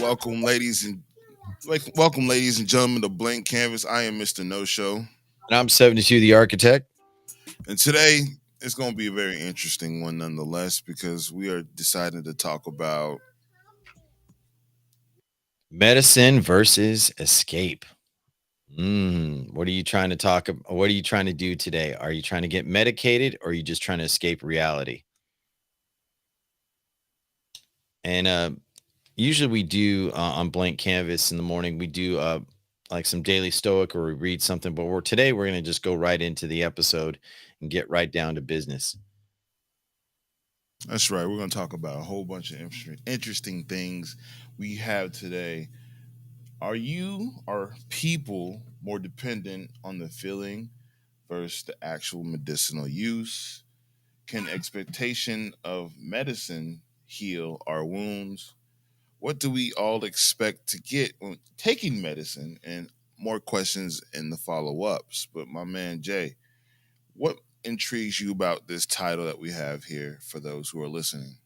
Welcome, welcome, ladies and gentlemen, to Blank Canvas. I am Mr. No Show, And I'm 72 the architect. and today it's going to be a very interesting one, nonetheless, because we are deciding to talk about. Medicine versus escape. What are you trying to talk about? What are you trying to do today? Are you trying to get medicated or are you just trying to escape reality? And usually we do on blank canvas in the morning, we do like some daily stoic or we read something, but today we're going to just go right into the episode and get right down to business. That's right. We're going to talk about a whole bunch of interesting things we have today. Are people more dependent on the feeling versus the actual medicinal use? Can expectation of medicine heal our wounds? What do we all expect to get when taking medicine? And more questions in the follow ups. But my man Jay, what intrigues you about this title that we have here for those who are listening?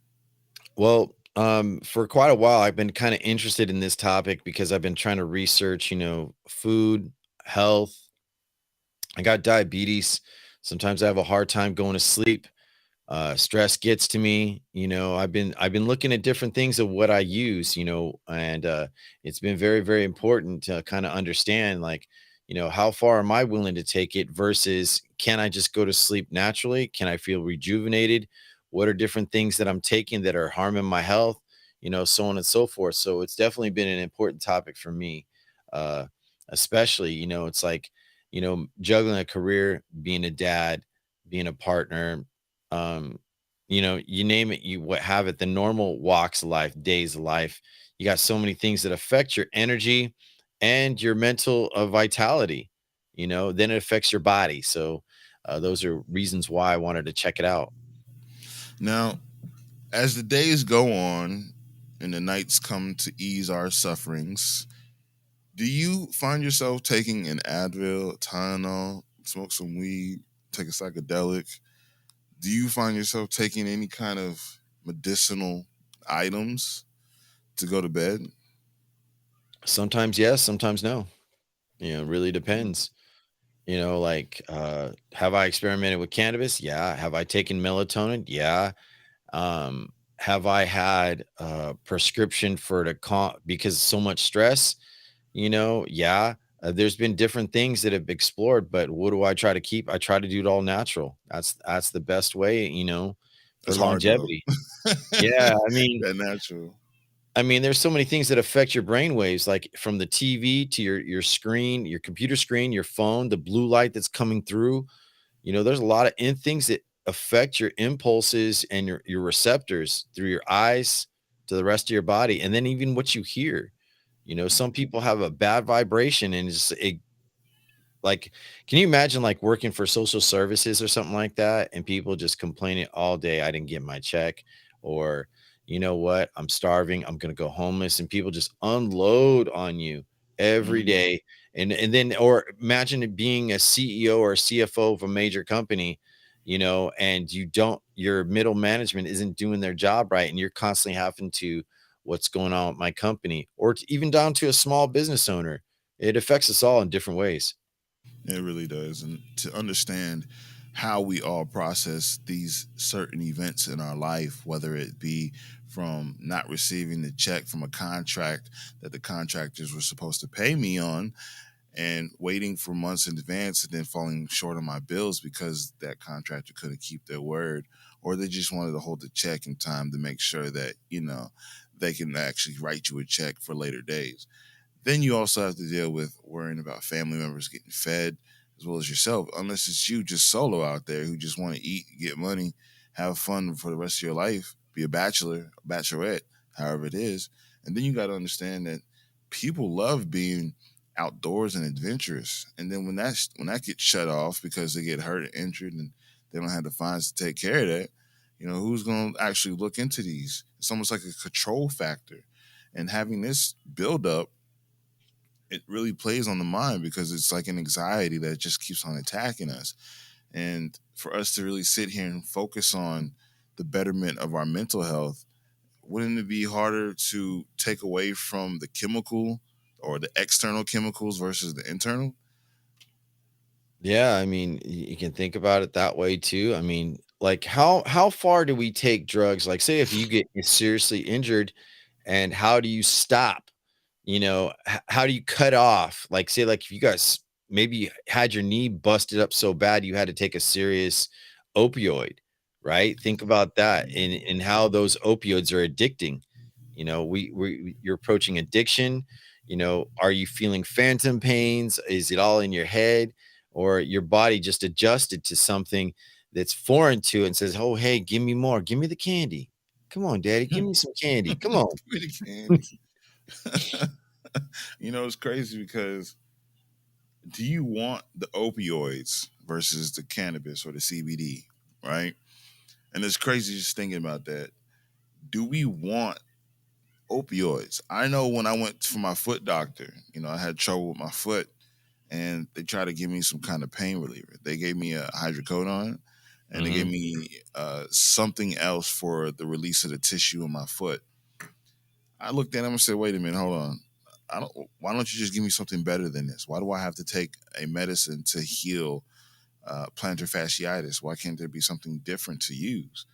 Well, for quite a while, I've been kind of interested in this topic because I've been trying to research, food, health. I got diabetes. Sometimes I have a hard time going to sleep. Stress gets to me. I've been looking at different things of what I use. And it's been very, very important to kind of understand, like, how far am I willing to take it versus can I just go to sleep naturally? Can I feel rejuvenated? What are different things that I'm taking that are harming my health? So on and so forth. So it's definitely been an important topic for me. Uh, Especially, it's like, juggling a career, being a dad, being a partner, um you name it, you what have it, the normal walks of life, days of life. You got so many things that affect your energy and your mental vitality. Then it affects your body. So those are reasons why I wanted to check it out. Now, as the days go on and the nights come to ease our sufferings, do you find yourself taking an Advil, Tylenol, smoke some weed, take a psychedelic? Do you find yourself taking any kind of medicinal items to go to bed? Sometimes yes, sometimes no. It really depends. Like, have I experimented with cannabis? Yeah. Have I taken melatonin? Yeah. Have I had a prescription for because so much stress? Yeah. There's been different things that have explored, but what do I try to keep? I try to do it all natural. That's the best way, for It's hard though. longevity. Yeah, I mean, That natural. there's so many things that affect your brain waves, like from the TV to your screen, your computer screen, your phone, the blue light that's coming through. There's a lot of things that affect your impulses and your receptors through your eyes to the rest of your body, and then even what you hear. Some people have a bad vibration, and like, can you imagine like working for social services or something like that, and people just complaining all day, I didn't get my check, or you know what, I'm starving, I'm gonna go homeless, and people just unload on you every Mhm. day. And then, or imagine it being a CEO or a CFO of a major company, and your middle management isn't doing their job right, and you're constantly having to, what's going on with my company, or even down to a small business owner. It affects us all in different ways. It really does. And to understand how we all process these certain events in our life, whether it be from not receiving the check from a contract that the contractors were supposed to pay me on, and waiting for months in advance and then falling short on my bills because that contractor couldn't keep their word, or they just wanted to hold the check in time to make sure that, they can actually write you a check for later days. Then you also have to deal with worrying about family members getting fed as well as yourself, unless it's you just solo out there who just want to eat, get money, have fun for the rest of your life, be a bachelor, a bachelorette, however it is. And then you got to understand that people love being outdoors and adventurous. And then when that gets shut off because they get hurt or injured and they don't have the funds to take care of that, who's going to actually look into these? It's almost like a control factor. And having this build up, it really plays on the mind because it's like an anxiety that just keeps on attacking us. And for us to really sit here and focus on the betterment of our mental health, wouldn't it be harder to take away from the chemical or the external chemicals versus the internal? Yeah, I mean, you can think about it that way too. I mean, like how far do we take drugs? Like, say if you get seriously injured, and how do you stop? How do you cut off? Like, say, like if you guys maybe had your knee busted up so bad you had to take a serious opioid, right? Think about that and how those opioids are addicting. You're approaching addiction. Are you feeling phantom pains? Is it all in your head? Or your body just adjusted to something that's foreign to it and says, "Oh, hey, give me more. Give me the candy. Come on, daddy, give me some candy. Come on." Give me the candy. It's crazy because do you want the opioids versus the cannabis or the CBD, right? And it's crazy just thinking about that. Do we want opioids? I know when I went for my foot doctor, I had trouble with my foot and they tried to give me some kind of pain reliever. They gave me a hydrocodone and they gave Mhm. me something else for the release of the tissue in my foot. I looked at him and said, "Wait a minute, hold on. I don't. Why don't you just give me something better than this? Why do I have to take a medicine to heal plantar fasciitis? Why can't there be something different to use?"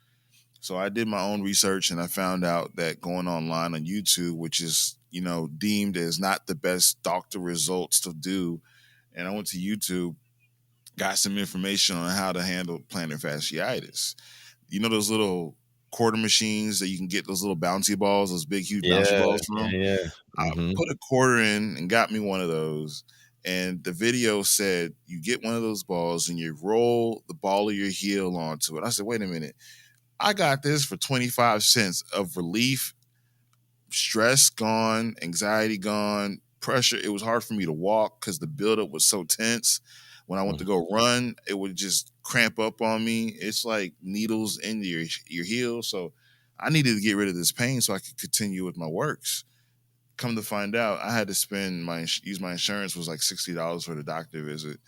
So I did my own research and I found out that going online on YouTube, which is deemed as not the best doctor results to do, and I went to YouTube, got some information on how to handle plantar fasciitis. Those little quarter machines that you can get those little bouncy balls, those big huge bouncy Yeah, balls yeah, from. yeah. I Mhm. put a quarter in and got me one of those. And the video said you get one of those balls and you roll the ball of your heel onto it. I said, wait a minute. I got this for 25 cents of relief, stress gone, anxiety gone, pressure. It was hard for me to walk because the buildup was so tense. When I went to Mhm. go run, it would just cramp up on me. It's like needles in your heel. So I needed to get rid of this pain so I could continue with my works. Come to find out, I had to spend use my insurance was like $60 for the doctor visit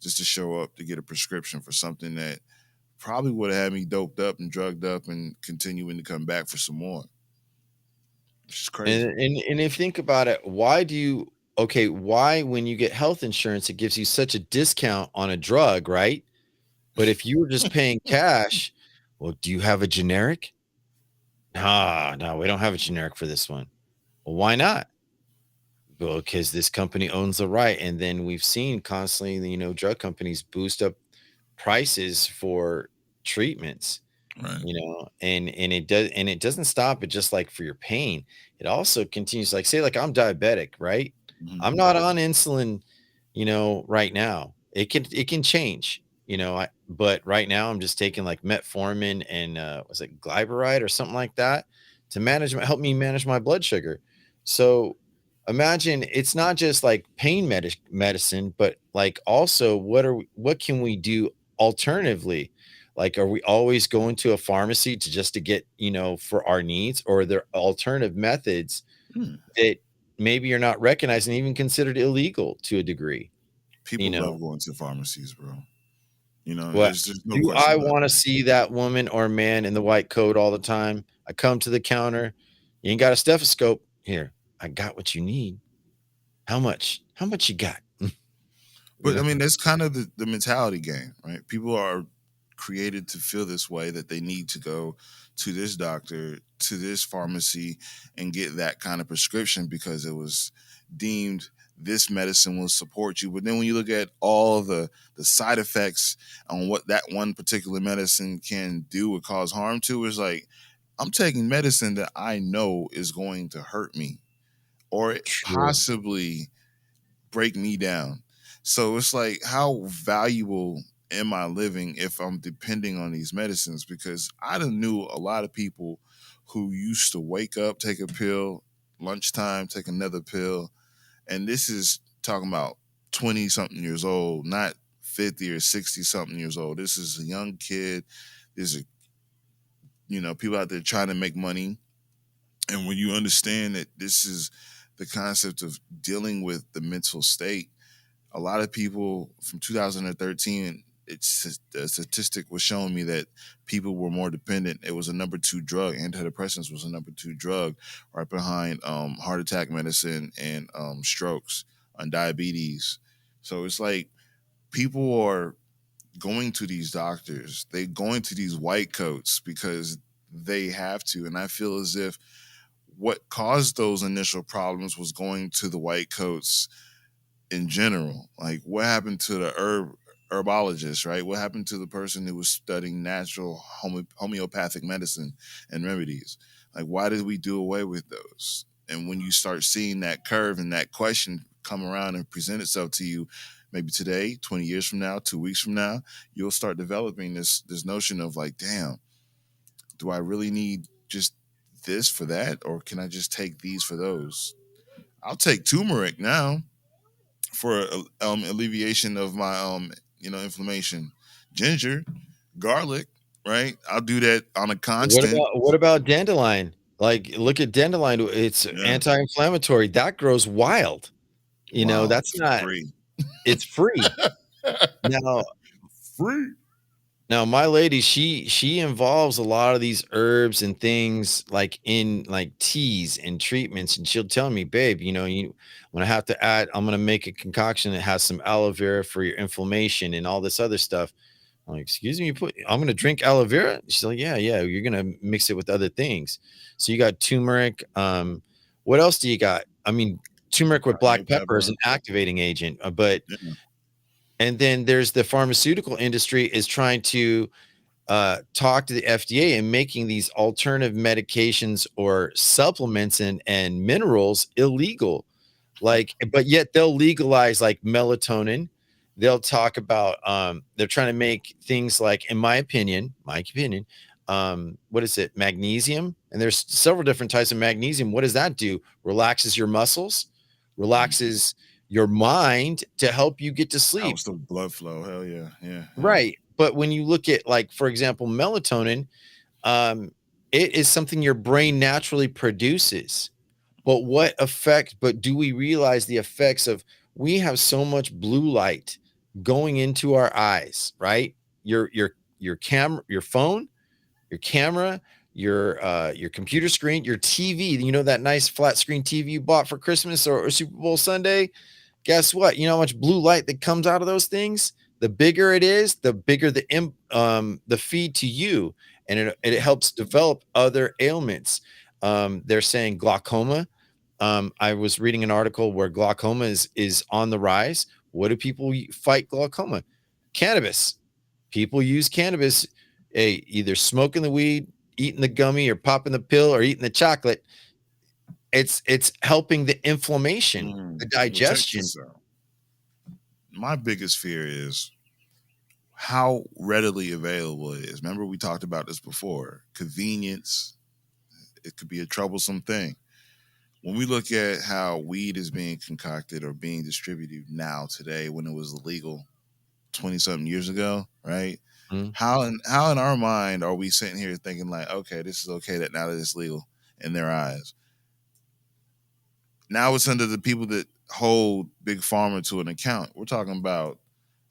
just to show up to get a prescription for something that probably would have had me doped up and drugged up and continuing to come back for some more. It's just And crazy. and and if you think about it, why when you get health insurance, it gives you such a discount on a drug, right? But if you were just paying cash, well, do you have a generic? "Nah, no, we don't have a generic for this one." "Well, why not?" "Well, because this company owns the right." And then we've seen constantly, drug companies boost up prices for treatments. Right. And it doesn't stop at just like for your pain. It also continues, like, say, like I'm diabetic, right? Mhm. I'm not on insulin, right now. It can change, but right now I'm just taking like metformin and was it glyburide or something like that to help me manage my blood sugar. So imagine it's not just like medicine, but like also what can we do alternatively? Like, are we always going to a pharmacy to get, for our needs, or are there alternative methods Hmm. that maybe you're not recognized and even considered illegal to a degree? You People know, love going to pharmacies, bro. what There's no do question I about want to that. see that woman or man in the white coat all the time? I come to the counter. You ain't got a stethoscope here. I got what you need. How much? How much you got? you But I know, mean, that's kind of the mentality game, right? People are created to feel this way that they need to go to this doctor, to this pharmacy, and get that kind of prescription because it was deemed this medicine will support you. But then when you look at all the side effects on what that one particular medicine can do or cause harm to, is like I'm taking medicine that I know is going to hurt me or true. possibly break me down. So it's like, how valuable am I living if I'm depending on these medicines? Because I done knew a lot of people who used to wake up, take a pill, lunchtime, take another pill. And this is talking about 20 something years old, not 50 or 60 something years old. This is a young kid. There's people out there trying to make money. And when you understand that this is the concept of dealing with the mental state, a lot of people from 2013 it's a statistic was showing me that people were more dependent. It was a number two drug. Antidepressants was a number two drug, right behind heart attack medicine and strokes and diabetes. So it's like people are going to these doctors. They going to these white coats because they have to. And I feel as if what caused those initial problems was going to the white coats in general. Like what happened to the herbologist, right? What happened to the person who was studying natural homeopathic medicine and remedies? Like why did we do away with those? And when you start seeing that curve and that question come around and present itself to you, maybe today, 20 years from now, 2 weeks from now, you'll start developing this notion of like, damn, do I really need just this for that, or can I just take these for those? I'll take turmeric now for alleviation of my inflammation. Ginger, garlic, right? I'll do that on a constant. What about dandelion? Like, look at dandelion. It's Yeah, anti-inflammatory. That grows wild. wow, That's not. free, It's free now. free. Now, my lady, she involves a lot of these herbs and things like in like teas and treatments, and she'll tell me, babe, you when I have to add, I'm gonna make a concoction that has some aloe vera for your inflammation and all this other stuff. I'm like, excuse me, I'm gonna drink aloe vera. She's like, yeah, yeah, you're gonna mix it with other things. So you got turmeric. What else do you got? I mean, turmeric with Cayenne black pepper is pepper. an activating agent, but Yeah. and then there's the pharmaceutical industry is trying to talk to the FDA and making these alternative medications or supplements and minerals illegal. Like, but yet they'll legalize like melatonin. They'll talk about they're trying to make things like, in my opinion, what is it? Magnesium. And there's several different types of magnesium. What does that do? Relaxes your muscles, Mhm. relaxes your mind to help you get to sleep. Helps the blood flow. Hell yeah, yeah, yeah. Right. But when you look at, like, for example, melatonin, um, it is something your brain naturally produces. But do we realize the effects of, we have so much blue light going into our eyes, right? Your camera, your phone, your camera, your computer screen, your TV, that nice flat screen TV you bought for Christmas or Super Bowl Sunday. Guess what? You know how much blue light that comes out of those things? The bigger it is, the bigger the feed to you, and it helps develop other ailments. They're saying glaucoma. I was reading an article where glaucoma is on the rise. What do people fight glaucoma? Cannabis. People use cannabis, either smoking the weed, eating the gummy, or popping the pill, or eating the chocolate. It's helping the inflammation, the Well, check digestion. this out. My biggest fear is how readily available it is. Remember, we talked about this before. Convenience, it could be a troublesome thing. When we look at how weed is being concocted or being distributed now today when it was illegal 20 something years ago, right? Mm. How in our mind are we sitting here thinking like, okay, this is okay that now that it's legal in their eyes. Now it's under the people that hold big pharma to an account. We're talking about,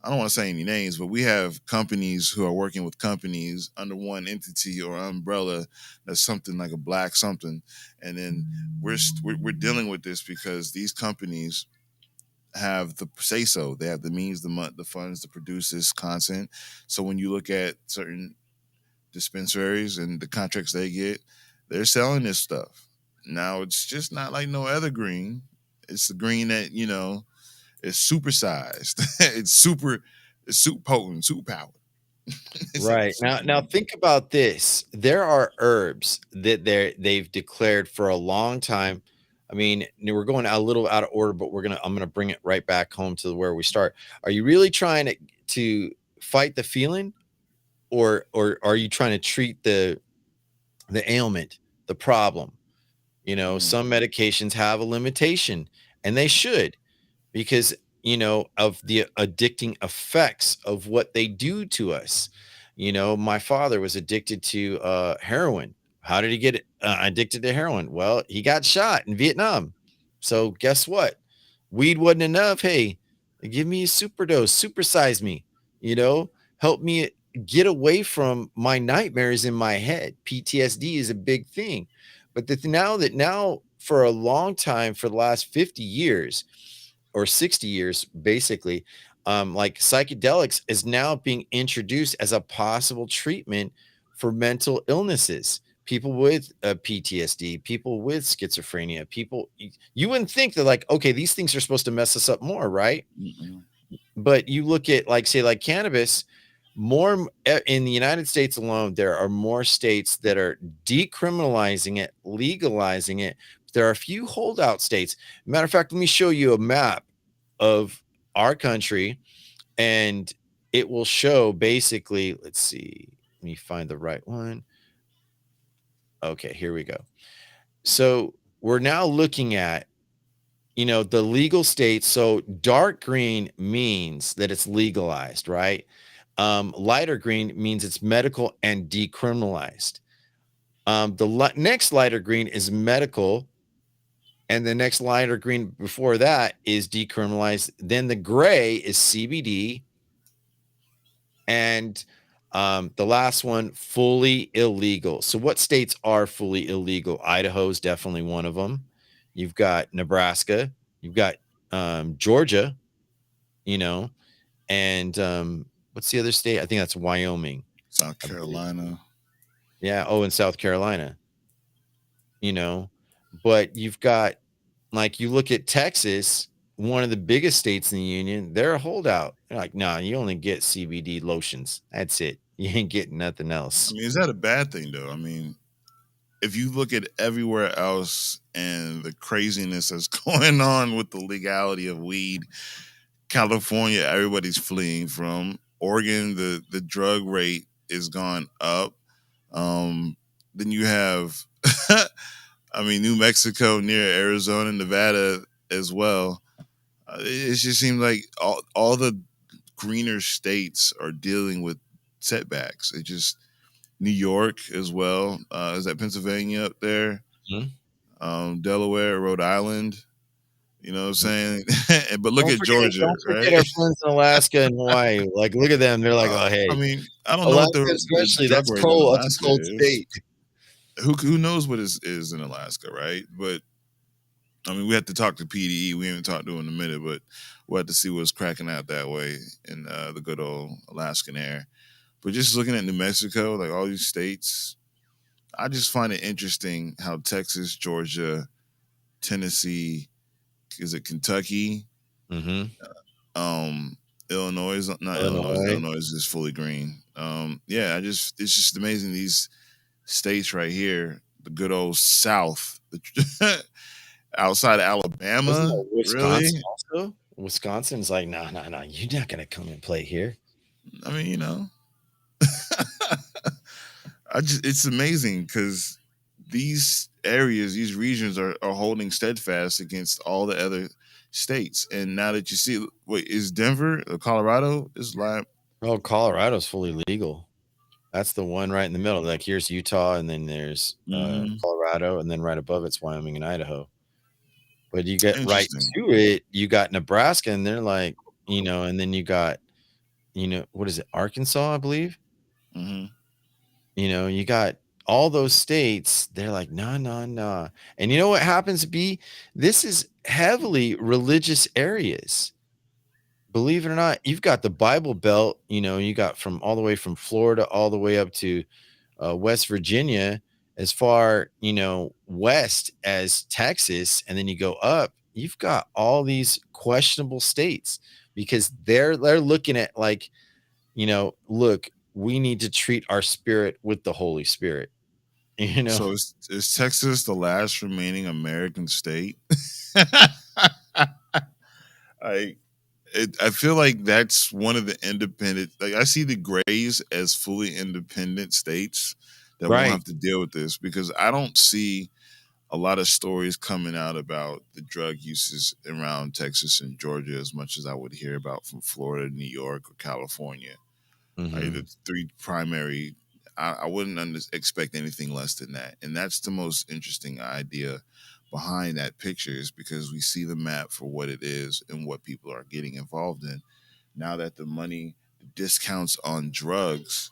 I don't want to say any names, but we have companies who are working with companies under one entity or umbrella that's something like a black something, and then we're dealing with this because these companies have the say so. They have the means, the funds to produce this content. So when you look at certain dispensaries and the contracts they get, they're selling this stuff. Now it's just not like no other green. It's the green that is supersized. It's super potent, super powered. It's like Right. super. Now think about this. There are herbs that they've declared for a long time. I mean, we're going a little out of order, but I'm gonna bring it right back home to where we start. Are you really trying to fight the feeling, or are you trying to treat the ailment, the problem? Mm, Some medications have a limitation, and they should, because of the addicting effects of what they do to us. My father was addicted to heroin. How did he get addicted to heroin? Well, he got shot in Vietnam. So guess what? Weed wasn't enough. Hey, give me a super dose, supersize me. you know help me get away from my nightmares in my head. PTSD is a big thing. But now for a long time, for the last 50 years or 60 years, basically, like psychedelics is now being introduced as a possible treatment for mental illnesses. People with PTSD, people with schizophrenia, people, you wouldn't think that, like, okay, these things are supposed to mess us up more, right? Mm-mm. But you look at, like, say, like cannabis, in the United States alone, there are more states that are decriminalizing it, legalizing it. There are a few holdout states. Matter of fact, let me show you a map of our country, and it will show basically, let's see, let me find the right one. Okay, here we go. So we're now looking at, the legal states. So dark green means that it's legalized, right? Lighter green means it's medical and decriminalized. The next lighter green is medical, and the next lighter green before that is decriminalized. Then the gray is CBD, and the last one, fully illegal. So what states are fully illegal? Idaho is definitely one of them. You've got Nebraska, you've got Georgia, you know, and what's the other state? I think that's Wyoming, South I believe. Carolina. Yeah. Oh, and South Carolina, you know, but you've got, like, you look at Texas, one of the biggest states in the union, they're a holdout. They're like, no, you only get CBD lotions. That's it. You ain't getting nothing I else. mean, is that a bad thing though? I mean, if you look at everywhere else and the craziness that's going on with the legality of weed, California, everybody's fleeing from. Oregon, the drug rate is gone up. Um, then you have, I mean, New Mexico near Arizona, Nevada as well. It just seems like all the greener states are dealing with setbacks. It just New York as well. Is that Pennsylvania up there? Mhm, Delaware, Rhode Island. You know what I'm mhm. saying? But look at Georgia, Don't forget right? our friends in Alaska and Hawaii. Like, look at them. They're like, oh, I hey, mean, I don't know what Alaska the especially. drug That's rate in cold. That's a Alaska cold is. state. Who knows what is in Alaska, right? But I mean, we have to talk to PDE. We haven't talked to him in a minute, but we'll have to see what's cracking out that way in the good old Alaskan air. But just looking at New Mexico, like all these states, I just find it interesting how Texas, Georgia, Tennessee, is it Kentucky, Hmm. um, Illinois, not Illinois. Illinois. Illinois is just fully green. Yeah, it's just amazing these states right here, the good old South, outside of Wasn't Alabama, that Wisconsin really. also? Wisconsin's like, no, no, no, you're not gonna come and play here. I mean, it's amazing because these areas, these regions are holding steadfast against all the other states. And now that you see, wait, is Denver, Colorado, is like, Oh, Colorado's fully legal. That's the one right in the middle. Like, here's Utah, and then there's mm-hmm, Colorado, and then right above it's Wyoming and Idaho. But you get right interesting. to it, you got Nebraska, and they're like, and then you got, what is it, Arkansas, I believe. Hmm. You got all those states, they're like, "Nah, nah, nah." And you know what happens, B? This is heavily religious areas. Believe it or not, you've got the Bible Belt, you got from all the way from Florida all the way up to West Virginia, as far, west as Texas, and then you go up, you've got all these questionable states because they're looking at, like, look, we need to treat our spirit with the Holy Spirit, you know? So is Texas the last remaining American state? I I feel like that's one of the independent. Like I see the Grays as fully independent states that won't Right. have to deal with this because I don't see a lot of stories coming out about the drug uses around Texas and Georgia as much as I would hear about from Florida, New York, or California. The Mhm. three primary. I wouldn't expect anything less than that, and that's the most interesting idea behind that picture is because we see the map for what it is and what people are getting involved in. Now that the money, the discounts on drugs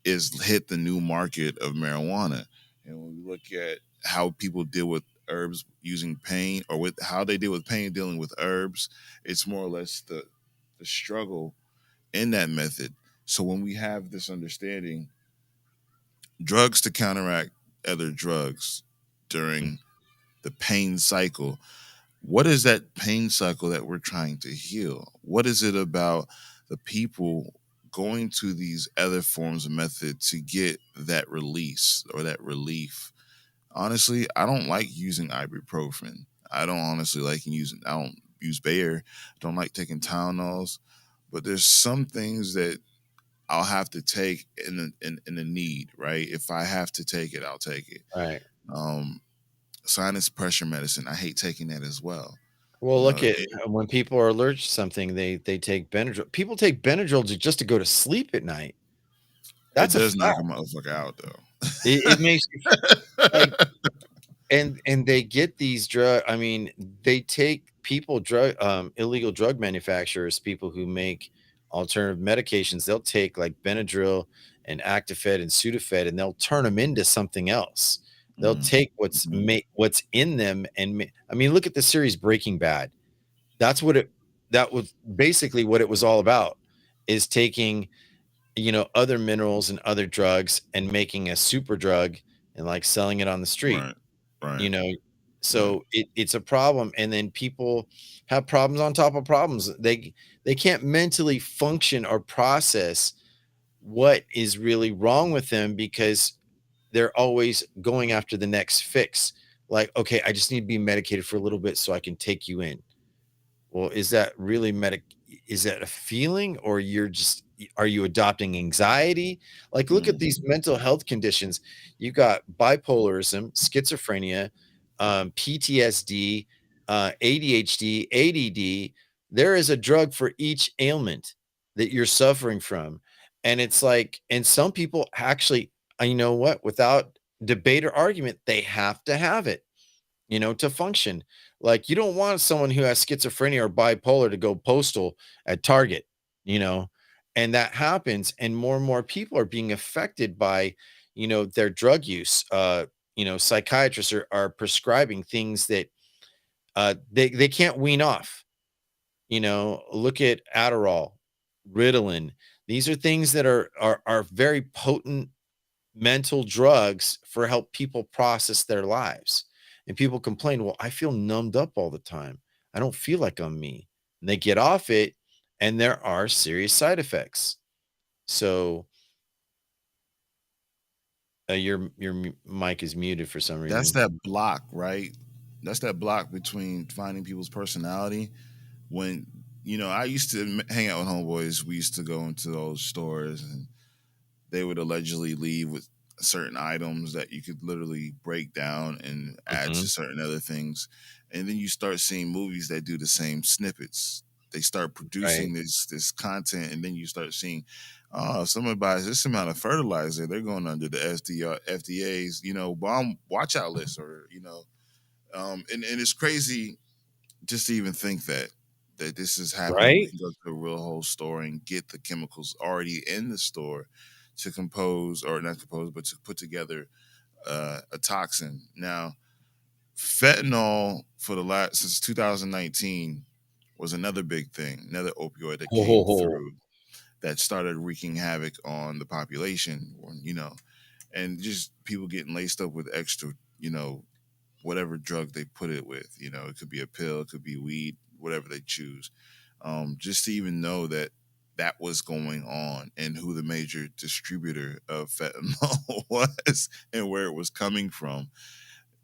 is hit the new market of marijuana. And when we look at how people deal with herbs using pain, or with how they deal with pain dealing with herbs, it's more or less the struggle in that method. So when we have this understanding, drugs to counteract other drugs during the pain cycle, what is that pain cycle that we're trying to heal? What is it about the people going to these other forms of method to get that release or that relief? Honestly, I don't like using ibuprofen. I don't honestly like using. I don't use Bayer. Don't like taking Tylenols. But there's some things that I'll have to take in the need. Right, if I have to take it, I'll take it. Right. Um, Sinus pressure medicine. I hate taking that as well. Well, You look know, at when people are allergic to something, they take Benadryl. People take Benadryl just to go to sleep at night. it That's a does knock a fact. motherfucker out though. It makes you like, and they get these drug. I mean, they take people drug illegal drug manufacturers, people who make alternative medications. They'll take like Benadryl and Actifed and Sudafed, and they'll turn them into something else. They'll Mm, take mhm. what's in them I mean, look at the series Breaking Bad. That's what it that was basically what it was all about, is taking, other minerals and other drugs and making a super drug and like selling it on the street, Right, right, you know. right. So it's a problem, and then people have problems on top of problems. They can't mentally function or process what is really wrong with them because they're always going after the next fix. Like, okay, I just need to be medicated for a little bit so I can take you in. Well, is that really is that a feeling, or are you adopting anxiety? Like, look at these Mhm. mental health conditions. You got bipolarism, schizophrenia, PTSD, ADHD, ADD. There is a drug for each ailment that you're suffering from. And it's like, and some people actually, you know what, without debate or argument, they have to have it, to function. Like, you don't want someone who has schizophrenia or bipolar to go postal at Target, you know, and that happens. And more people are being affected by, their drug use. Psychiatrists are prescribing things that they can't wean off. Look at Adderall, Ritalin. These are things that are very potent mental drugs for help people process their lives. And people complain, well, I feel numbed up all the time. I don't feel like I'm me. And they get off it, and there are serious side effects. So your mic is muted for some That's reason. that block, right? That's that block between finding people's personality. When I used to hang out with homeboys. We used to go into those stores, and they would allegedly leave with certain items that you could literally break down and add to Mhm. certain other things. And then you start seeing movies that do the same snippets. They start Right. producing this content, and then you start seeing, oh, if someone buys this amount of fertilizer, they're going under the FDA's, bomb watch out list, or and it's crazy just to even think that this is happening. We Right. can go to a real whole store and get the chemicals already in the store to compose, or not compose, but to put together a toxin. Now, fentanyl for the last since 2019 was another big thing, another opioid that Ho, ho, came ho. through that started wreaking havoc on the population. And just people getting laced up with extra, whatever drug they put it with. It could be a pill, it could be weed, whatever they choose. Just to even know that that was going on, and who the major distributor of fentanyl was, and where it was coming from.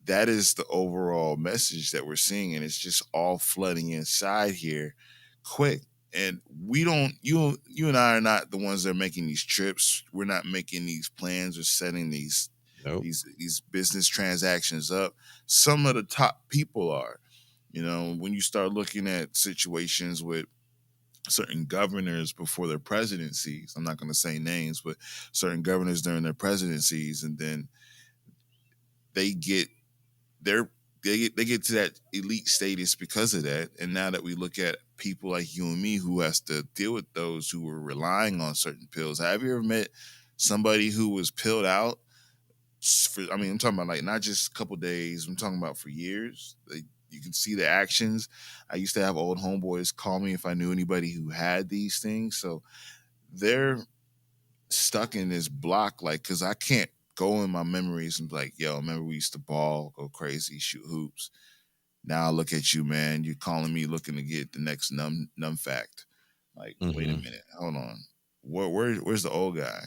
That is the overall message that we're seeing, and it's just all flooding inside here quick. And we don't you and I are not the ones that are making these trips. We're not making these plans or setting Nope. these business transactions up. Some of the top people are. When you start looking at situations with certain governors before their presidencies, I'm not going to say names, but certain governors during their presidencies, and then they get their they get to that elite status because of that. And now that we look at people like you and me who has to deal with those who were relying on certain pills, have you ever met somebody who was pilled out? For, I mean, I'm talking about like not just a couple days. I'm talking about for years. You can see the actions. I used to have old homeboys call me if I knew anybody who had these things. So they're stuck in this block, like, because I can't go in my memories and be like, yo, remember we used to ball, go crazy, shoot hoops. Now I look at you, man. You're calling me looking to get the next numb fact. Like, wait a Mhm. minute, hold on. Where's the old guy?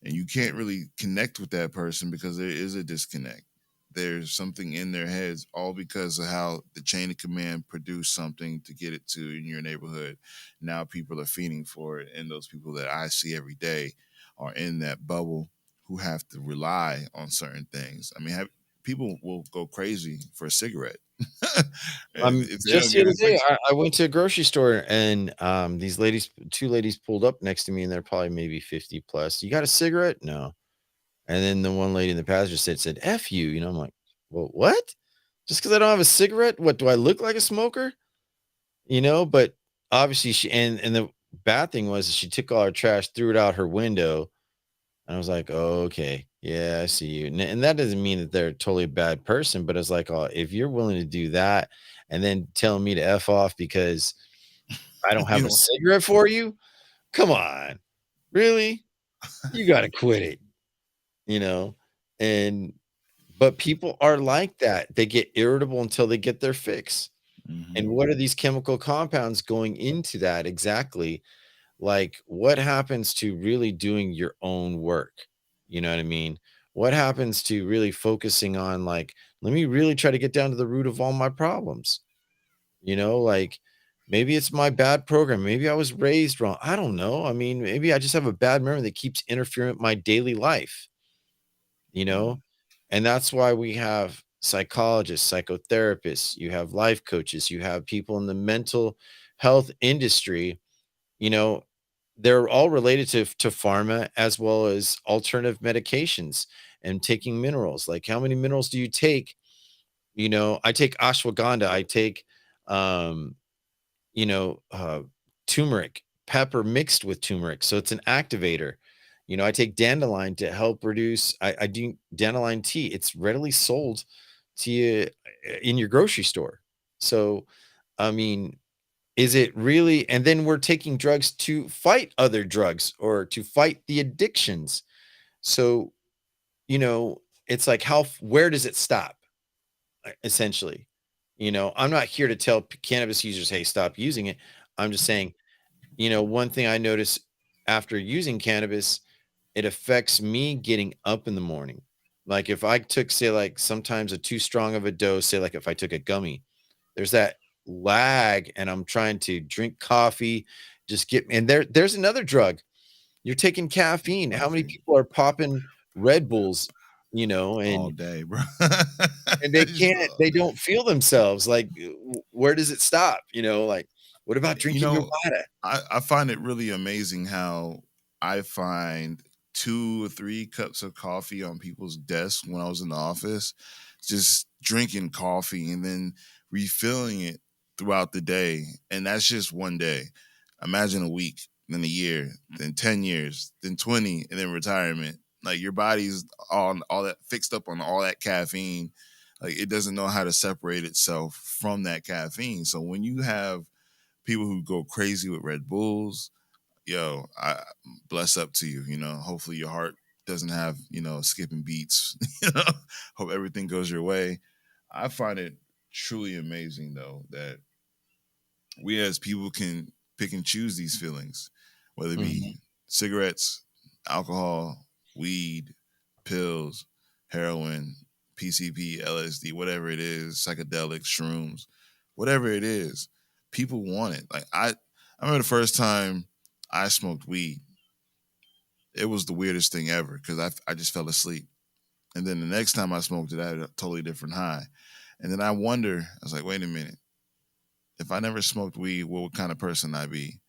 And you can't really connect with that person because there is a disconnect. There's something in their heads, all because of how the chain of command produced something to get it to in your neighborhood. Now people are feeding for it, and those people that I see every day are in that bubble who have to rely on certain things. I mean, people will go crazy for a cigarette if they don't Just the get other day, addiction. I went to a grocery store and these ladies, two ladies pulled up next to me and they're probably maybe 50 plus. You got a cigarette? No. And then the one lady in the passenger said, F you. You know, I'm like, well, what? Just because I don't have a cigarette? What do I look like a smoker? You know, but obviously and the bad thing was she took all her trash, threw it out her window. And I was like, oh, okay. Yeah, I see you. And that doesn't mean that they're a totally bad person, but it's like, oh, if you're willing to do that and then telling me to F off because I don't have You a know, cigarette for you, come on. Really? You got to quit it, you know? And, but people are like that. They get irritable until they get their fix. And hmm what are these chemical compounds going into that exactly? Like, what happens to really doing your own work? You know what I mean? What happens to really focusing on, like, let me really try to get down to the root of all my problems? You know, like maybe it's my bad program. Maybe I was raised wrong. I don't know. I mean, maybe I just have a bad memory that keeps interfering with my daily life, you know? And that's why we have psychologists, psychotherapists, you have life coaches, you have people in the mental health industry, you know, they're all related to pharma as well as alternative medications and taking minerals. Like, how many minerals do you take? You know, I take ashwagandha, I take, um, you know, turmeric, pepper mixed with turmeric. So it's an activator. You know, I take dandelion to help reduce, I do dandelion tea. It's readily sold to you in your grocery store. So, I mean, is it really? And then we're taking drugs to fight other drugs or to fight the addictions. So, you know, it's like where does it stop? Essentially, you know, I'm not here to tell cannabis users, hey, stop using it. I'm just saying, you know, one thing I notice after using cannabis, it affects me getting up in the morning. Like if I took, say, like sometimes a too strong of a dose, say, like if I took a gummy, there's that lag and I'm trying to drink coffee, just get, and there's another drug. You're taking caffeine. How many coffee people are popping Red Bulls, you know, all and day, bro. they Just can't, all they day. don't feel themselves. Like, where does it stop? You know, like, what about You drinking your know, water? I find it really amazing how I find 2 or 3 cups of coffee on people's desks when I was in the office, just drinking coffee and then refilling it throughout the day. And that's just one day. Imagine a week, then a year, then 10 years, then 20, and then retirement. Like your body's on all that fixed up on all that caffeine. Like it doesn't know how to separate itself from that caffeine. So when you have people who go crazy with Red Bulls, yo, I bless up to you. You know, hopefully your heart doesn't have skipping beats. you know, hope everything goes your way. I find it truly amazing though that we as people can pick and choose these feelings, whether it Mhm. be cigarettes, alcohol, weed, pills, heroin, PCP, LSD, whatever it is, psychedelics, shrooms, whatever it is, people want it. Like I remember the first time I smoked weed, it was the weirdest thing ever because I just fell asleep. And then the next time I smoked it, I had a totally different high. And then I wonder, I was like, wait a minute, if I never smoked weed, what kind of person I'd be?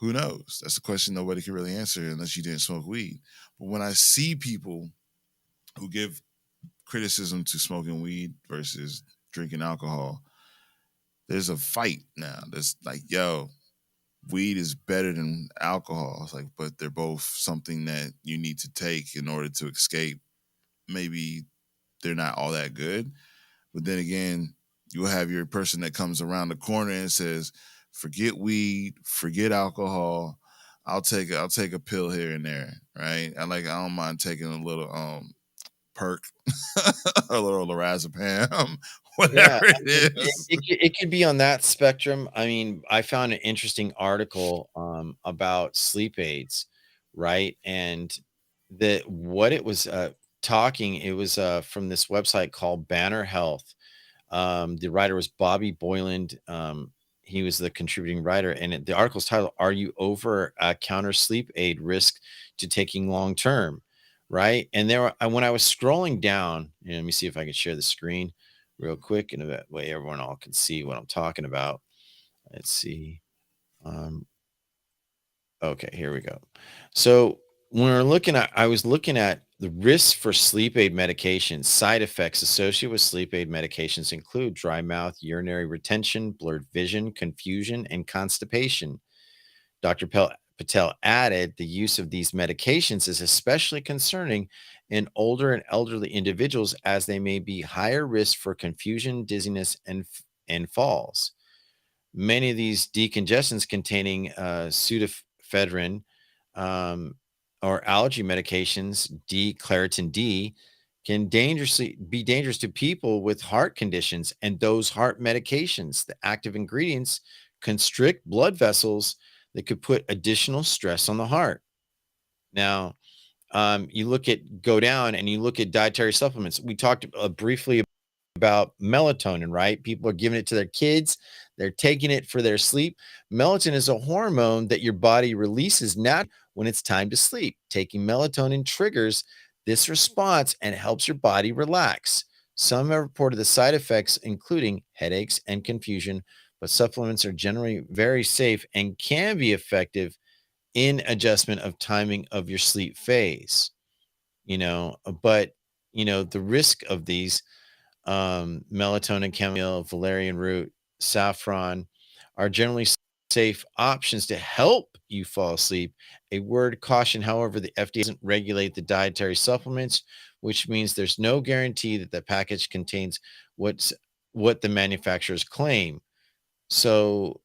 Who knows? That's a question nobody can really answer unless you didn't smoke weed. But when I see people who give criticism to smoking weed versus drinking alcohol. There's a fight now. There's like, yo, weed is better than alcohol. It's like, but they're both something that you need to take in order to escape. Maybe they're not all that good. But then again, you'll have your person that comes around the corner and says, forget weed, forget alcohol. I'll take a pill here and there, right? I don't mind taking a little perk, a little lorazepam, Yeah, whatever I it mean, is. it could be on that spectrum. I mean, I found an interesting article about sleep aids, right? And the what it was talking, it was from this website called Banner Health. The writer was Bobby Boyland. He was the contributing writer, and the article's title: "Are you over counter sleep aid risk to taking long term?" Right, and when I was scrolling down, let me see if I can share the screen real quick, in that way everyone all can see what I'm talking about. Let's see. Um, okay, here we go. So when I was looking at the risks for sleep aid medications. Side effects associated with sleep aid medications include dry mouth, urinary retention, blurred vision, confusion, and constipation. Patel added the use of these medications is especially concerning in older and elderly individuals as they may be higher risk for confusion, dizziness, and falls. Many of these decongestants containing pseudoephedrine um, or allergy medications, Claritin D, can be dangerous to people with heart conditions and those heart medications. The active ingredients constrict blood vessels that could put additional stress on the heart. Now, you go down and you look at dietary supplements. We talked briefly about melatonin, right? People are giving it to their kids. They're taking it for their sleep. Melatonin is a hormone that your body releases naturally when it's time to sleep. Taking melatonin triggers this response and helps your body relax. Some have reported the side effects, including headaches and confusion, but supplements are generally very safe and can be effective in adjustment of timing of your sleep phase. But the risk of these melatonin, chamomile, valerian root, saffron are generally safe options to help you fall asleep. A word caution, however, the FDA doesn't regulate the dietary supplements, which means there's no guarantee that the package contains what the manufacturers claim. So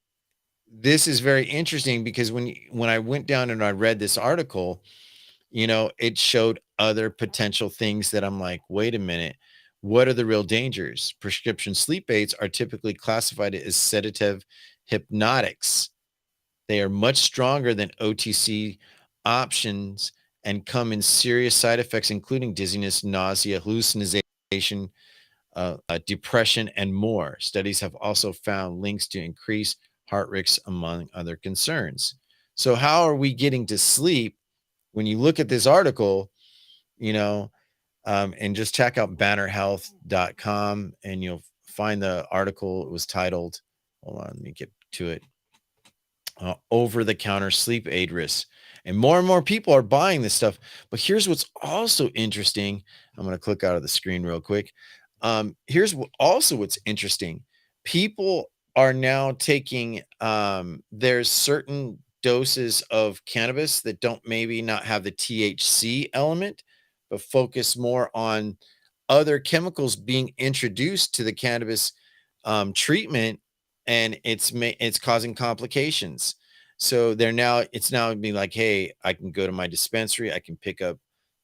this is very interesting because when I went down and I read this article, it showed other potential things that I'm like, wait a minute, what are the real dangers? Prescription sleep aids are typically classified as sedative hypnotics. They are much stronger than OTC options and come in serious side effects, including dizziness, nausea, hallucination, depression, and more. Studies have also found links to increased heart risks, among other concerns. So, how are we getting to sleep? When you look at this article, and just check out bannerhealth.com and you'll find the article. It was titled, hold on, let me get to it. Over the counter sleep aid risks. And more people are buying this stuff. But here's what's also interesting. I'm going to click out of the screen real quick. Here's what's interesting. People are now taking, there's certain doses of cannabis that don't maybe not have the THC element, but focus more on other chemicals being introduced to the cannabis treatment, and it's causing complications. So it's now being like, hey, I can go to my dispensary, I can pick up,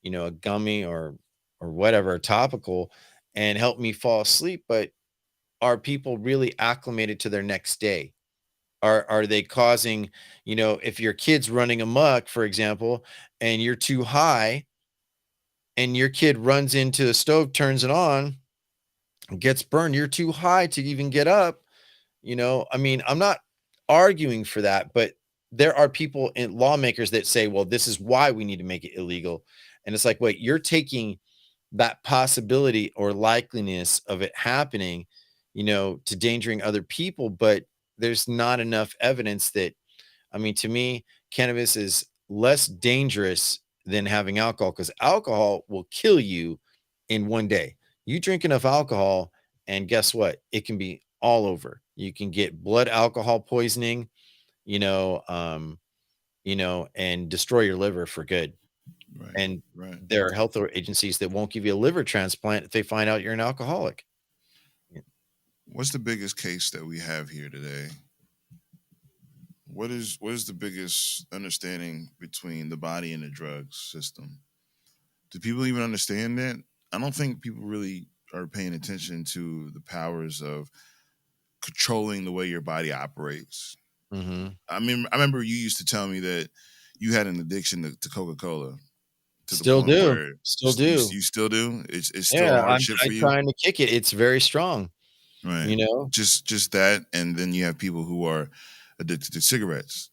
a gummy or whatever, a topical, and help me fall asleep. But are people really acclimated to their next day? Are they causing, if your kid's running amok, for example, and you're too high, and your kid runs into the stove, turns it on, gets burned, you're too high to even get up. I mean, I'm not arguing for that, but there are people and lawmakers that say, well, this is why we need to make it illegal. And it's like, wait, you're taking that possibility or likeliness of it happening, to endangering other people, but there's not enough evidence that, I mean, to me, cannabis is less dangerous than having alcohol, because alcohol will kill you in one day. You drink enough alcohol, and guess what? It can be all over. You can get blood alcohol poisoning, you know, um, and destroy your liver for good. Right. And Right. there are health agencies that won't give you a liver transplant if they find out you're an alcoholic. What's the biggest case that we have here today? What is the biggest understanding between the body and the drug system? Do people even understand that? I don't think people really are paying attention to the powers of controlling the way your body operates. Hmm. I mean, I remember you used to tell me that you had an addiction to Coca Cola to the Still point do. where Still do. you still do. It's still a Yeah, hardship I'm for you, trying to kick it. It's very strong, right? you know? Just that, and then you have people who are addicted to cigarettes.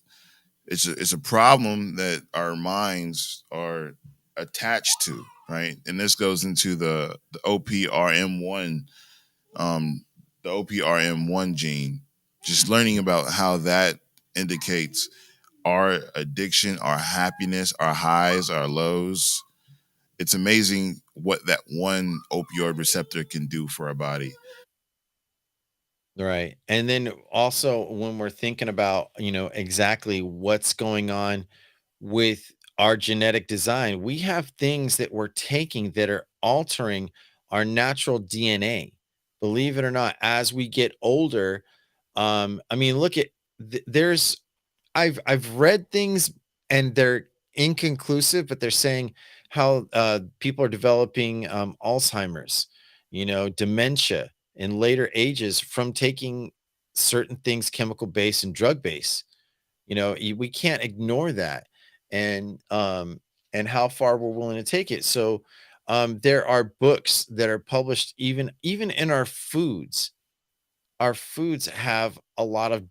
It's a problem that our minds are attached to, right? And this goes into the OPRM1, um, the OPRM1 gene. Just learning about how that indicates our addiction, our happiness, our highs, our lows. It's amazing what that one opioid receptor can do for our body. Right. And then also when we're thinking about, exactly what's going on with our genetic design, we have things that we're taking that are altering our natural DNA. Believe it or not, as we get older, I mean, look at there's I've read things and they're inconclusive, but they're saying how people are developing Alzheimer's, dementia in later ages from taking certain things chemical based and drug based. We can't ignore that, and how far we're willing to take it. So there are books that are published even in our foods. Our foods have a lot of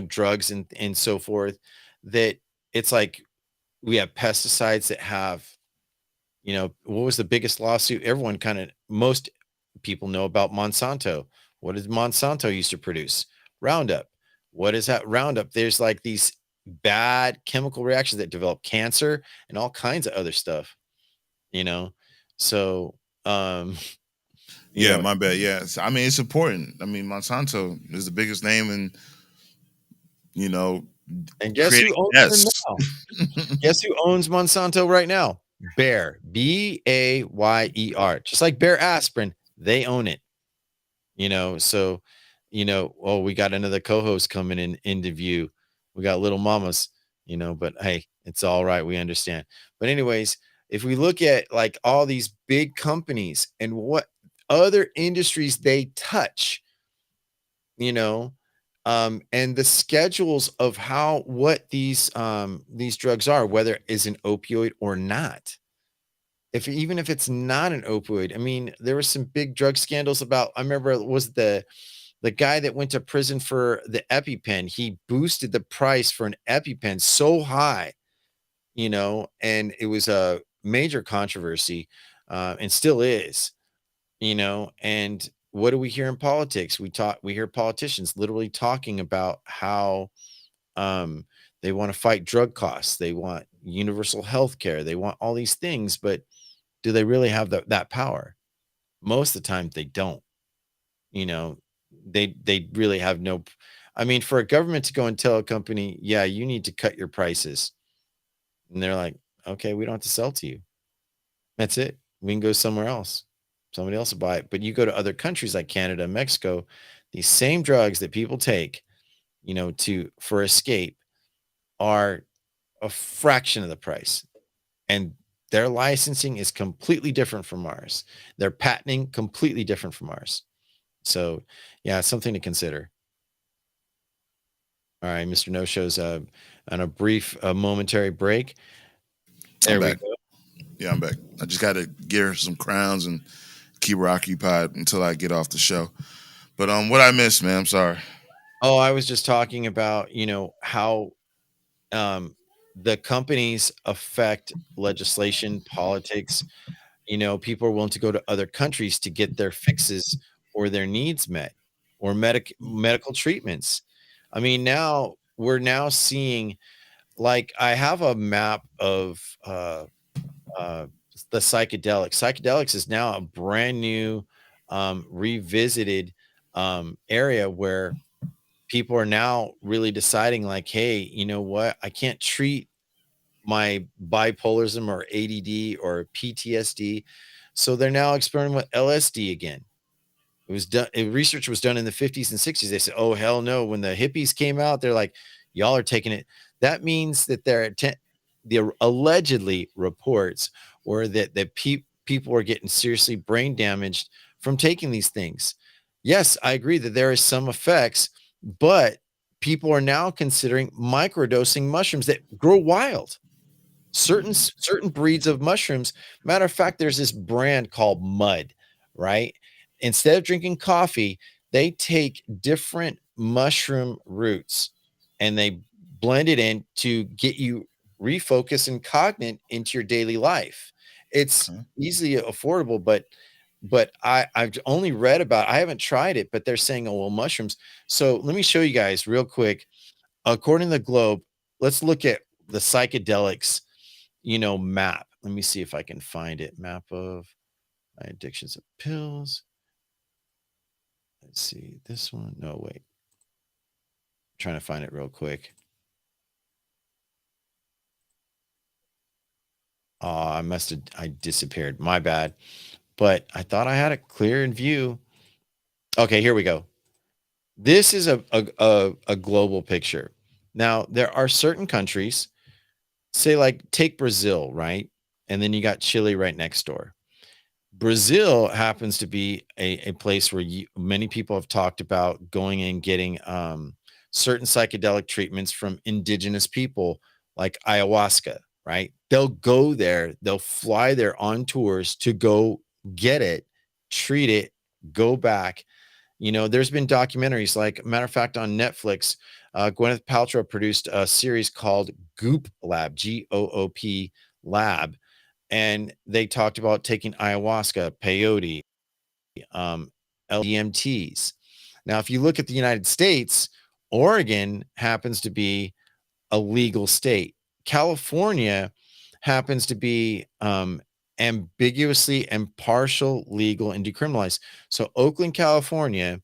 drugs and so forth, that it's like we have pesticides that have, what was the biggest lawsuit? Everyone kind of, most people know about Monsanto. What did Monsanto used to produce? Roundup. What is that Roundup? There's like these bad chemical reactions that develop cancer and all kinds of other stuff, you know? So, um, you Yeah, know, my bad. Yeah, I mean it's important. I mean Monsanto is the biggest name in you know and guess creating who owns them pests. now? Guess who owns Monsanto right now? Bayer, Bayer. Just like Bayer aspirin, they own it. So, oh, we got another co-host coming in into view. We got little mamas, but hey, it's all right. We understand. But anyways, if we look at like all these big companies and what other industries they touch, you know, and the schedules of what these drugs are, whether it is an opioid or not. If even if it's not an opioid, I mean, there were some big drug scandals about. I remember it was the guy that went to prison for the EpiPen. He boosted the price for an EpiPen so high, and it was a major controversy, and still is, and what do we hear in politics? We hear politicians literally talking about how um they want to fight drug costs, they want universal health care, they want all these things, but do they really have that power? Most of the time they don't. you know they really have no. I mean, for a government to go and tell a company, yeah, you need to cut your prices, and they're like, okay, we don't have to sell to you. That's it. We can go somewhere else. Somebody else will buy it. But you go to other countries like Canada and Mexico, these same drugs that people take, to for escape, are a fraction of the price. And their licensing is completely different from ours. Their patenting completely different from ours. So, yeah, it's something to consider. All right, Mr. No Show's on a brief momentary break. I'm There we back. go. Yeah, I'm back. I just got to get her some crowns and keep her occupied until I get off the show. But what I missed, man. I'm sorry. Oh, I was just talking about, how um, the companies affect legislation, politics. People are willing to go to other countries to get their fixes or their needs met, or medical treatments. I mean, now we're now seeing, like, I have a map of the psychedelics. Psychedelics is now a brand new, revisited area where people are now really deciding, like, hey, you know what? I can't treat my bipolarism or ADD or PTSD. So they're now experimenting with LSD again. It was done, research was done in the 50s and 60s. They said, oh, hell no. When the hippies came out, they're like, y'all are taking it. That means that the allegedly reports were that people were getting seriously brain damaged from taking these things. Yes, I agree that there is some effects, but people are now considering microdosing mushrooms that grow wild. Mhm. Certain breeds of mushrooms. Matter of fact, there's this brand called Mud, right? Instead of drinking coffee, they take different mushroom roots and they blend it in to get you refocused and cognate into your daily life. It's Okay. easily affordable, but I've only read about, I haven't tried it, but they're saying, oh well, mushrooms. So let me show you guys real quick. According to the Globe, let's look at the psychedelics, map. Let me see if I can find it. Map of my addictions of pills. Let's see this one. No, wait. I'm trying to find it real quick. Oh, I disappeared. My bad. But I thought I had it clear in view. Okay, here we go. This is a global picture. Now, there are certain countries, say like take Brazil, right? And then you got Chile right next door. Brazil happens to be a place where many people have talked about going and getting certain psychedelic treatments from indigenous people like ayahuasca, right? They'll go there, they'll fly there on tours to go get it, treat it, go back. There's been documentaries, like, matter of fact, on Netflix, Gwyneth Paltrow produced a series called Goop Lab, GOOP Lab, and they talked about taking ayahuasca, peyote, um, LDMTs. Now, if you look at the United States, Oregon happens to be a legal state. California happens to be ambiguously and partial legal and decriminalized. So, Oakland, California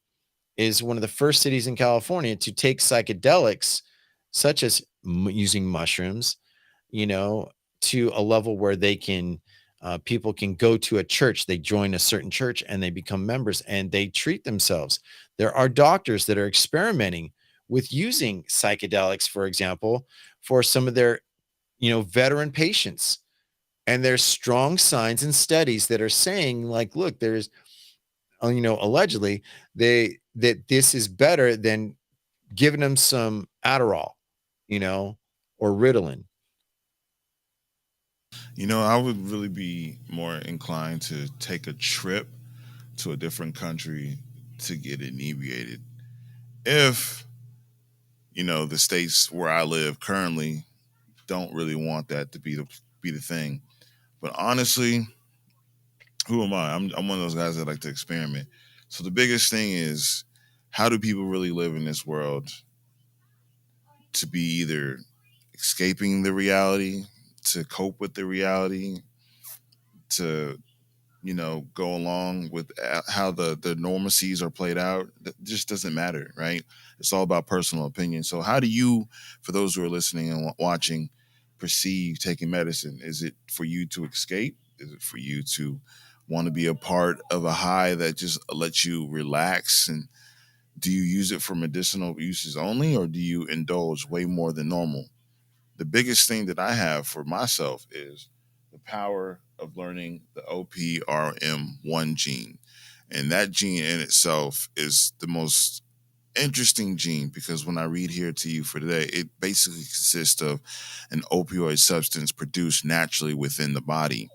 is one of the first cities in California to take psychedelics, such as using mushrooms, you know, to a level where they can, people can go to a church, they join a certain church and they become members and they treat themselves. There are doctors that are experimenting with using psychedelics, for example, for some of their, veteran patients. And there's strong signs and studies that are saying, like, look, there's, allegedly that this is better than giving them some Adderall, you know, or Ritalin. I would really be more inclined to take a trip to a different country to get inebriated. If, the states where I live currently don't really want that to be the thing. But honestly, who am I? I'm one of those guys that like to experiment. So the biggest thing is, how do people really live in this world to be either escaping the reality, to cope with the reality, to go along with how the normacies are played out? That just doesn't matter, right? It's all about personal opinion. So how do you, for those who are listening and watching, perceive taking medicine? Is it for you to escape? Is it for you to want to be a part of a high that just lets you relax? And do you use it for medicinal uses only, or do you indulge way more than normal? The biggest thing that I have for myself is the power of learning the OPRM1 gene. And that gene in itself is the most interesting gene, because when I read here to you for today, it basically consists of an opioid substance produced naturally within the body.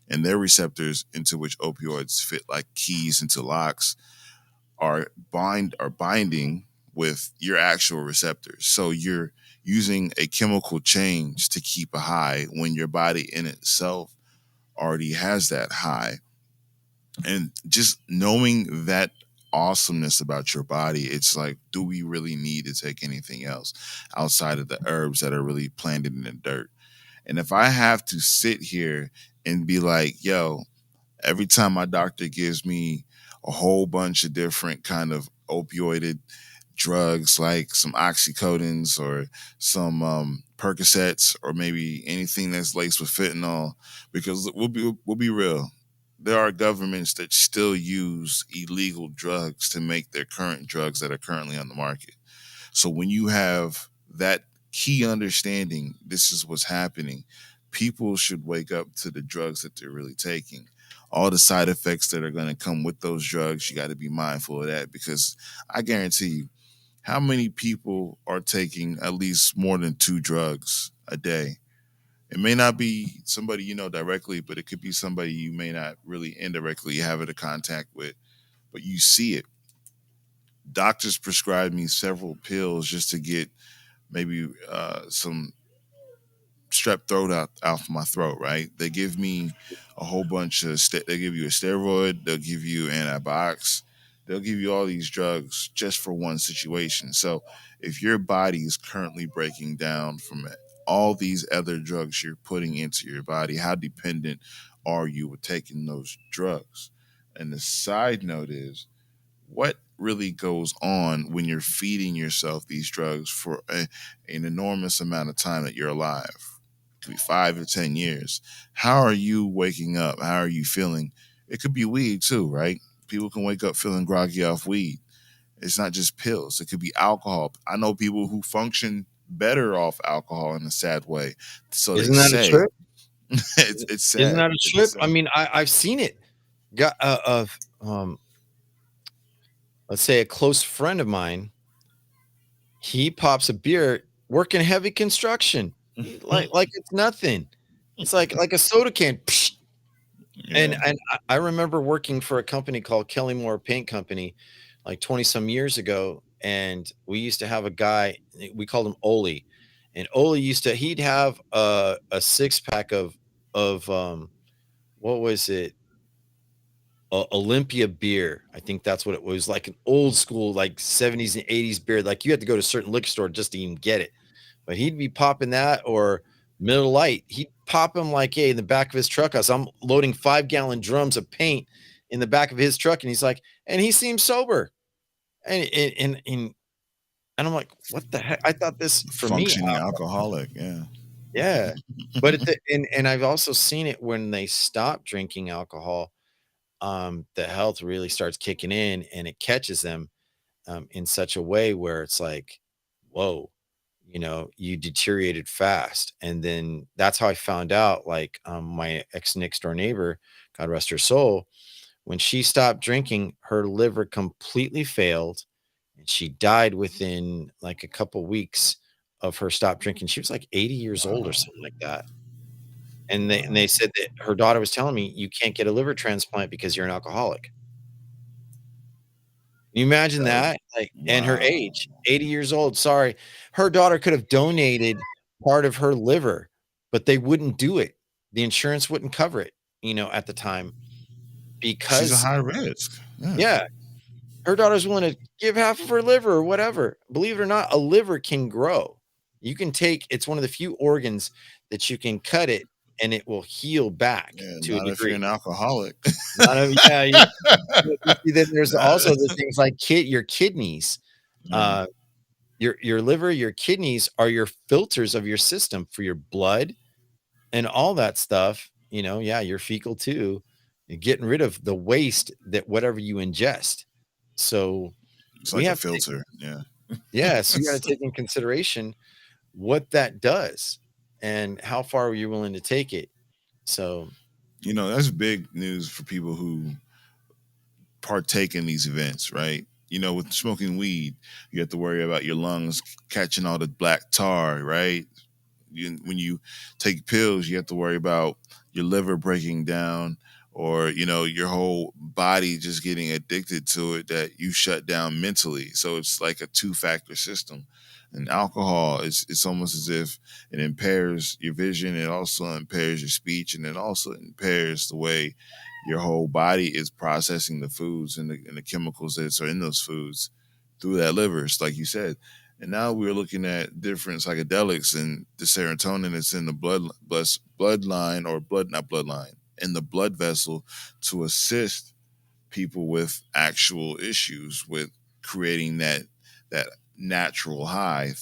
And their receptors, into which opioids fit like keys into locks, are binding with your actual receptors. So you're using a chemical change to keep a high when your body in itself already has that high. And just knowing that awesomeness about your body, it's like, do we really need to take anything else outside of the herbs that are really planted in the dirt? And if I have to sit here and be like, yo, every time my doctor gives me a whole bunch of different kind of opioided drugs like some oxycodons or some Percocets or maybe anything that's laced with fentanyl, because we'll be real. There are governments that still use illegal drugs to make their current drugs that are currently on the market. So when you have that key understanding, this is what's happening. People should wake up to the drugs that they're really taking. All the side effects that are going to come with those drugs, you got to be mindful of that, because I guarantee you, how many people are taking at least more than two drugs a day? It may not be somebody you know directly, but it could be somebody you may not really indirectly have it a contact with, but you see it. Doctors prescribed me several pills just to get maybe some strep throat out of my throat, right? They give me a whole bunch of, they give you a steroid, they'll give you antibiotics, they'll give you all these drugs just for one situation. So if your body is currently breaking down from all these other drugs you're putting into your body, how dependent are you with taking those drugs? And the side note is, what really goes on when you're feeding yourself these drugs for an enormous amount of time that you're alive? It could be 5 to 10 years. How are you waking up? How are you feeling? It could be weed too, right? People can wake up feeling groggy off weed. It's not just pills. It could be alcohol. I know people who function better off alcohol in a sad way. So they Isn't that a say. trip? It's Isn't sad. that a It's trip? I sad. mean, I've seen it. Got of let's say a close friend of mine, he pops a beer working heavy construction, like it's nothing. It's like a soda can. Psh. And Yeah. I remember working for a company called Kelly Moore Paint Company, like 20 some years ago, and we used to have a guy, we called him Oli, and Oli used to, he'd have a six pack of what was it? Olympia beer. I think that's what it was, like an old school, like 70s and 80s beer. Like you had to go to a certain liquor store just to even get it. But he'd be popping that or Miller Lite. He'd pop them like, hey, in the back of his truck. As I'm loading 5-gallon drums of paint in the back of his truck, and he's like, and he seems sober. And I'm like, what the heck? I thought this for me. Functioning alcoholic. Yeah. Yeah. But and I've also seen it when they stop drinking alcohol, the health really starts kicking in and it catches them in such a way where it's like, whoa, you deteriorated fast. And then that's how I found out, like, my ex next door neighbor, God rest her soul, when she stopped drinking, her liver completely failed and she died within like a couple weeks of her stop drinking. She was like 80 years old or Wow. something like that. And they Wow. said that her daughter was telling me, you can't get a liver transplant because you're an alcoholic. You imagine That, that? Like, and her wow. age, 80 years old, sorry. Her daughter could have donated part of her liver, but they wouldn't do it. The insurance wouldn't cover it, at the time She's a because high risk. Yeah. yeah, her daughter's willing to give half of her liver or whatever. Believe it or not, a liver can grow. You can take it's one of the few organs that you can cut it and it will heal back Yeah. to a Not if you're degree. an alcoholic. Not a yeah, you see, then there's Not- also the things like your kidneys. yeah. Uh, your liver, your kidneys are your filters of your system for your blood and all that stuff. Yeah, your fecal too. You're getting rid of the waste that whatever you ingest. So It's we like a have to take, filter. Yeah. yeah, so you got to take in consideration what that does and how far you're willing to take it. So That's big news for people who partake in these events, right? With smoking weed, you have to worry about your lungs catching all the black tar, right? When you take pills, you have to worry about your liver breaking down, or your whole body just getting addicted to it, that you shut down mentally. So it's like a two-factor system. And alcohol, it's almost as if it impairs your vision, it also impairs your speech, and it also impairs the way your whole body is processing the foods and the chemicals that are in those foods through that liver. It's like you said, And now we're looking at different psychedelics and the serotonin that's in the bloodline or blood not bloodline in the blood vessel to assist people with actual issues with creating that natural high.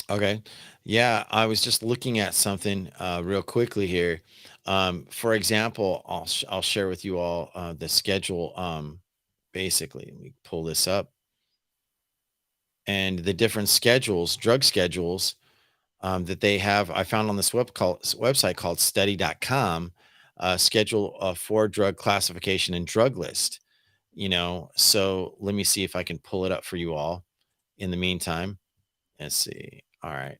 Okay. Yeah, I was just looking at something real quickly here. For example, I'll share with you all the schedule. Basically, let me pull this up and the different schedules, drug schedules that they have. I found on this website called study.com, schedule for drug classification and drug list. So let me see if I can pull it up for you all in the meantime. Let's see. All right.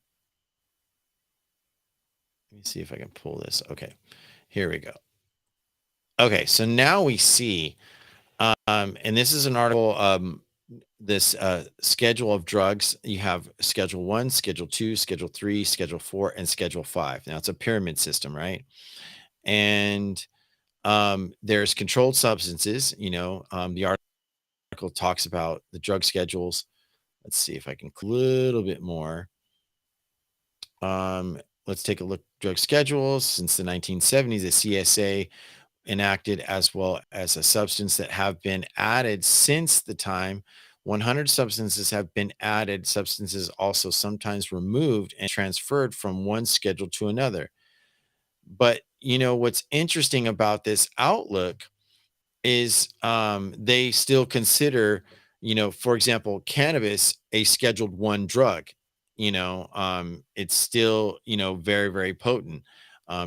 Let me see if I can pull this. Okay. Here we go. Okay. So now we see, and this is an article, this schedule of drugs. You have schedule 1, schedule 2, schedule 3, schedule 4, and schedule 5. Now it's a pyramid system, right? And there's controlled substances. The article talks about the drug schedules. Let's see if I can a little bit more. Let's take a look. Drug schedules since the 1970s, the CSA enacted, as well as a substance that have been added since the time. 100 substances have been added. Substances also sometimes removed and transferred from one schedule to another. But what's interesting about this outlook is they still consider, for example, cannabis a scheduled 1 drug. It's still, very, very potent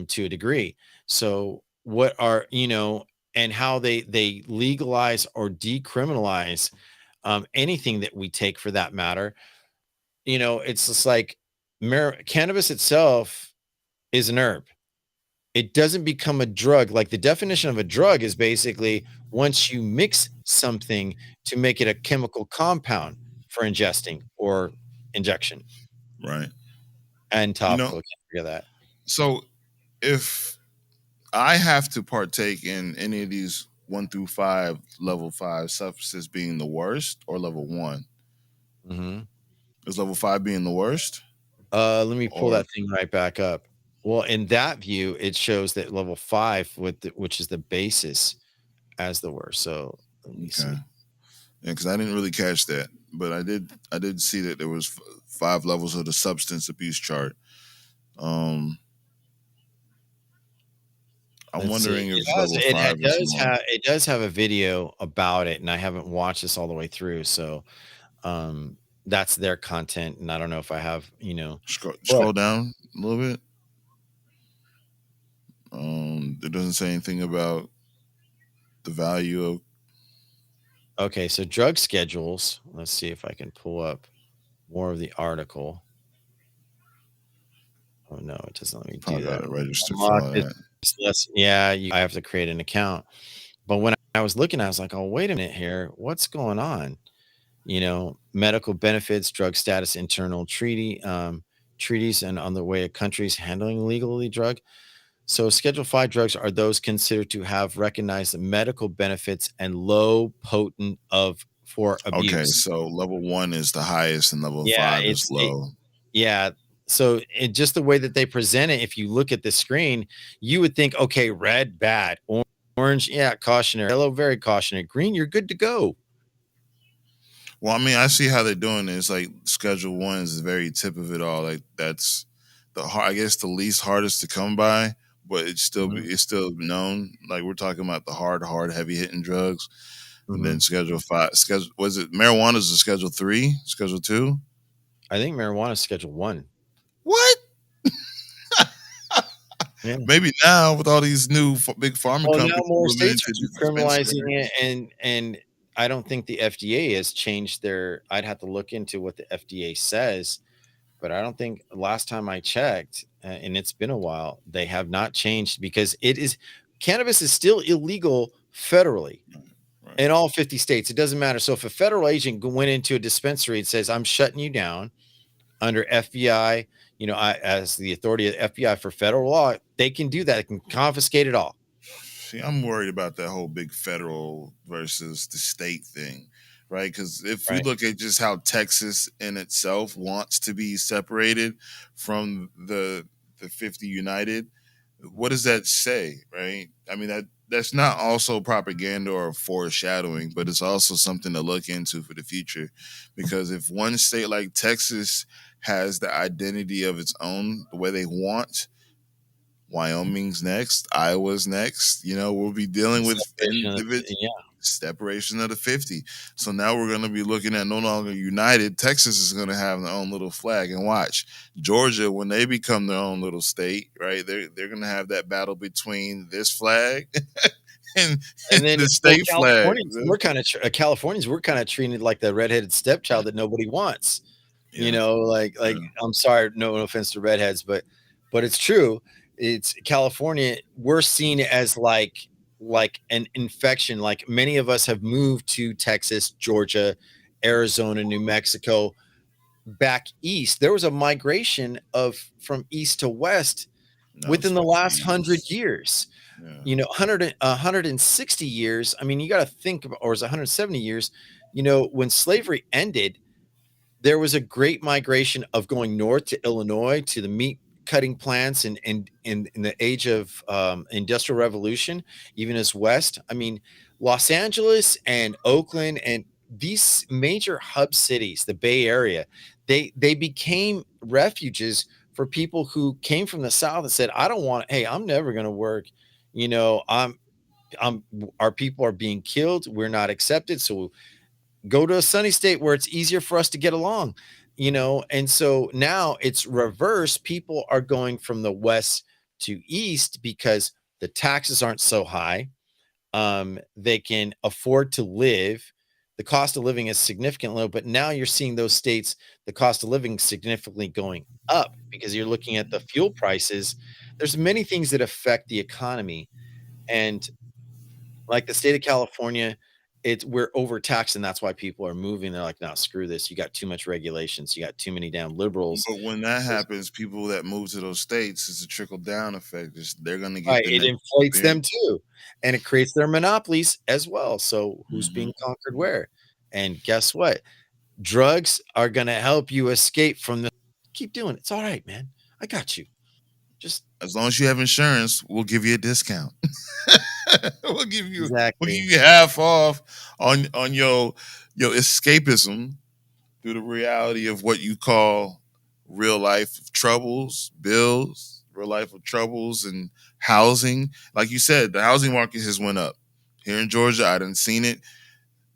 to a degree. So what are, and how they legalize or decriminalize anything that we take for that matter. It's just like cannabis itself is an herb. It doesn't become a drug. Like the definition of a drug is basically once you mix something to make it a chemical compound for ingesting or injection Right. and You know, topical. Can't forget that. so if I have to partake in any of these 1 through 5, level 5 substances being the worst, or level 1, Hmm. is level 5 being the worst? Let me pull Or that thing right back up. Well, in that view, it shows that level 5, which is the basis, as the worst. So let me okay, see. yeah, because I didn't really catch that, but I did see that there was 5 levels of the substance abuse chart. Um, I'm Let's see. wondering if level It 5 is more. does have a video about it, and I haven't watched this all the way through. So um that's their content, and I don't know if I have, Scroll, but scroll down a little bit. It doesn't say anything about the value of. okay, so drug schedules. Let's see if I can pull up more of the article. Oh no, it doesn't let me do Probably got that. to register for Unlock all this. that. Yeah, I have to create an account. But when I was looking, I was like, oh, wait a minute here. What's going on? Medical benefits, drug status, internal treaties, and on the way of countries handling legally drug. So Schedule 5 drugs are those considered to have recognized medical benefits and low potent of for Okay, abuse. so level 1 is the highest and level Yeah, 5 is low. yeah. So just the way that they present it, if you look at the screen, you would think, okay, red, bad, orange, yeah, cautionary, yellow, very cautionary, green, you're good to go. Well, I mean, I see how they're doing it. It's like Schedule 1 is the very tip of it all. Like that's I guess the least hardest to come by, but Mhm, it's still known. Like we're talking about the hard, heavy hitting drugs, and then mhm. Schedule 5. Schedule was it marijuana is a Schedule 3, Schedule 2. I think marijuana is Schedule 1. What? Yeah. Maybe now with all these new big pharma Well, now companies more moving states into are these decriminalizing dispensaries. it, and I don't think the FDA has changed their. I'd have to look into what the FDA says, but I don't think last time I checked, and it's been a while, they have not changed because it is cannabis is still illegal federally Right. in all 50 states. It doesn't matter. So if a federal agent went into a dispensary and says, "I'm shutting you down," under FBI, as the authority of the FBI for federal law, they can do that. They can confiscate it all. See, I'm worried about that whole big federal versus the state thing, right? Because if we Right. look at just how Texas in itself wants to be separated from the 50 United, what does that say, right? I mean, that's not also propaganda or foreshadowing, but it's also something to look into for the future. Because if one state like Texas has the identity of its own, the way they want, Wyoming's next, Iowa's next. We'll be dealing with Separation of individual yeah. separation of the 50. So now we're going to be looking at no longer united. Texas is going to have their own little flag, and watch Georgia when they become their own little state, right? They're going to have that battle between this flag and, And and then, the well, state flag. Californians, we're kind of treated like the redheaded stepchild that nobody wants. Yeah, Like yeah. I'm sorry, no offense to redheads, but it's true. It's California. We're seen as like an infection. Like many of us have moved to Texas, Georgia, Arizona, New Mexico, back east. There was a migration of from east to west No, within the so last 100 geez. years. Yeah. 160 years. I mean, you got to think about, or is 170 years, when slavery ended, there was a great migration of going north to Illinois to the meat cutting plants and in the age of industrial revolution, even as west. I mean, Los Angeles and Oakland and these major hub cities, the Bay Area, they became refuges for people who came from the South and said, I don't want, hey, I'm never going to work. You know, I'm our people are being killed. We're not accepted. So go to a sunny state where it's easier for us to get along, and so now it's reverse. People are going from the west to east because the taxes aren't so high. They can afford to live. The cost of living is significantly low, but now you're seeing those states, the cost of living significantly going up because you're looking at the fuel prices. There's many things that affect the economy, and like the state of California, we're overtaxed, and that's why people are moving. They're like, "No, screw this. You got too much regulations. You got too many damn liberals." But when that happens, people that move to those states, it's a trickle down effect. They're going to get Right, the it next inflates them experience. too, and it creates their monopolies as well. So who's Hmm. being conquered where? And guess what? Drugs are gonna help you escape from the keep doing it. It's all right, man. I got you. Just As long as you have insurance, we'll give you a discount. we'll give you we'll give exactly. you half off on your escapism through the reality of what you call real life troubles, bills, real life of troubles and housing. Like you said, the housing market has went up. Here in Georgia, I didn't seen it.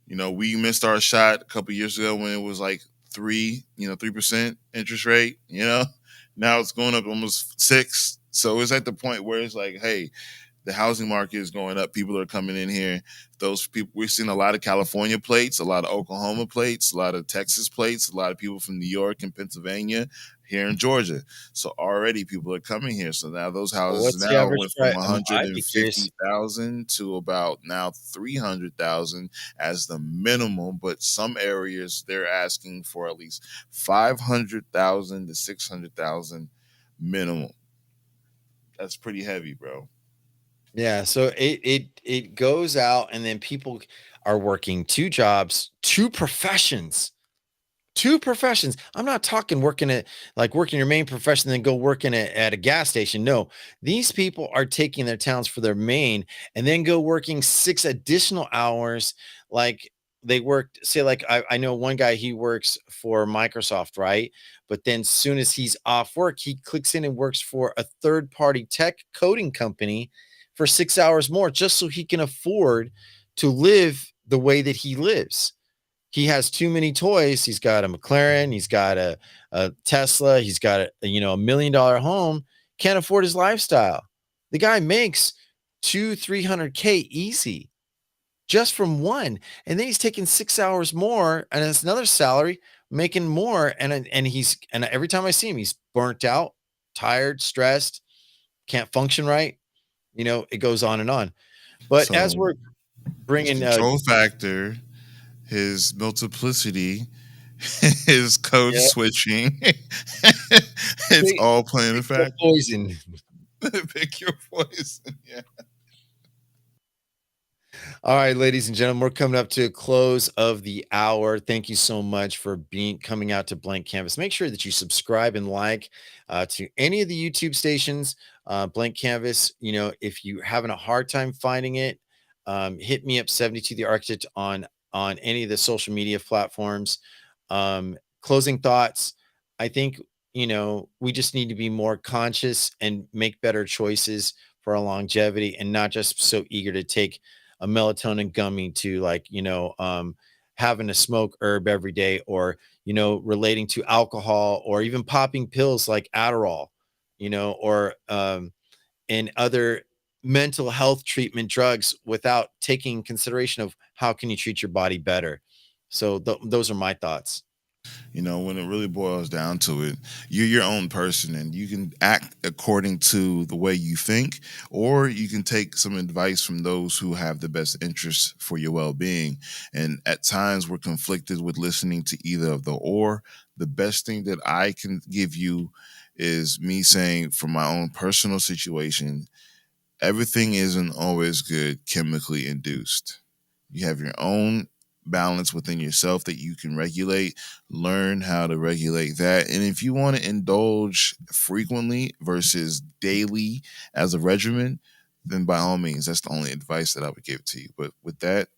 We missed our shot a couple years ago when it was like 3% interest rate. Now it's going up almost 6. So it's at the point where it's like, hey, the housing market is going up. People are coming in here. Those people, we've seen a lot of California plates, a lot of Oklahoma plates, a lot of Texas plates, a lot of people from New York and Pennsylvania here in Georgia. So already people are coming here. So now those Well, houses what's the now average went from price? I'd be curious. 150,000 to about now 300,000 as the minimum. But some areas they're asking for at least 500,000 to 600,000 minimum. That's pretty heavy, bro. Yeah, so it goes out, and then people are working 2 jobs, 2 professions. 2 professions. I'm not talking working your main profession, then go working at a gas station. No, these people are taking their talents for their main and then go working 6 additional hours. Like they worked, say, like I know one guy, he works for Microsoft, right? But then soon as he's off work, he clicks in and works for a third party tech coding company for 6 hours more just so he can afford to live the way that he lives. He has too many toys. He's got a McLaren, he's got a Tesla, he's got $1 million home, can't afford his lifestyle. The guy makes 300K easy just from one. And then he's taking 6 hours more and it's another salary making more. And every time I see him, he's burnt out, tired, stressed, can't function right. It goes on and on. But as So we're his bringing control factor, his multiplicity, his code yeah, switching, it's pick, all playing a pick your factor. poison. Pick your poison. Yeah. All right, ladies and gentlemen, we're coming up to a close of the hour. Thank you so much for being coming out to Blank Canvas. Make sure that you subscribe and like to any of the YouTube stations. Blank Canvas, if you're having a hard time finding it, hit me up 72 the Architect on any of the social media platforms. Closing thoughts. I think we just need to be more conscious and make better choices for our longevity, and not just so eager to take a melatonin gummy to, like, having to smoke herb every day, or relating to alcohol, or even popping pills like Adderall, or and other mental health treatment drugs without taking consideration of how can you treat your body better. So those are my thoughts. When it really boils down to it, you're your own person and you can act according to the way you think, or you can take some advice from those who have the best interests for your well being. And at times, we're conflicted with listening to either of the or. The best thing that I can give you is me saying, from my own personal situation, everything isn't always good chemically induced. You have your own balance within yourself that you can regulate. Learn how to regulate that. And if you want to indulge frequently versus daily as a regimen, then by all means, that's the only advice that I would give to you. But with that,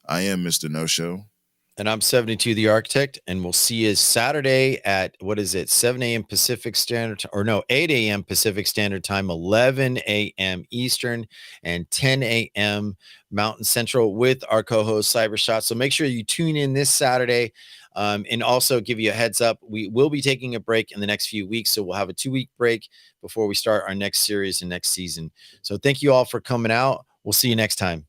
I am Mr. No Show. And I'm 72 the Architect, and we'll see you Saturday at, what is it, 7 a.m. Pacific Standard Time, or no, 8 a.m. Pacific Standard Time, 11 a.m. Eastern, and 10 a.m. Mountain Central with our co-host Cybershot. So make sure you tune in this Saturday. And also give you a heads up, we will be taking a break in the next few weeks. So we'll have a 2-week break before we start our next series and next season. So thank you all for coming out. We'll see you next time.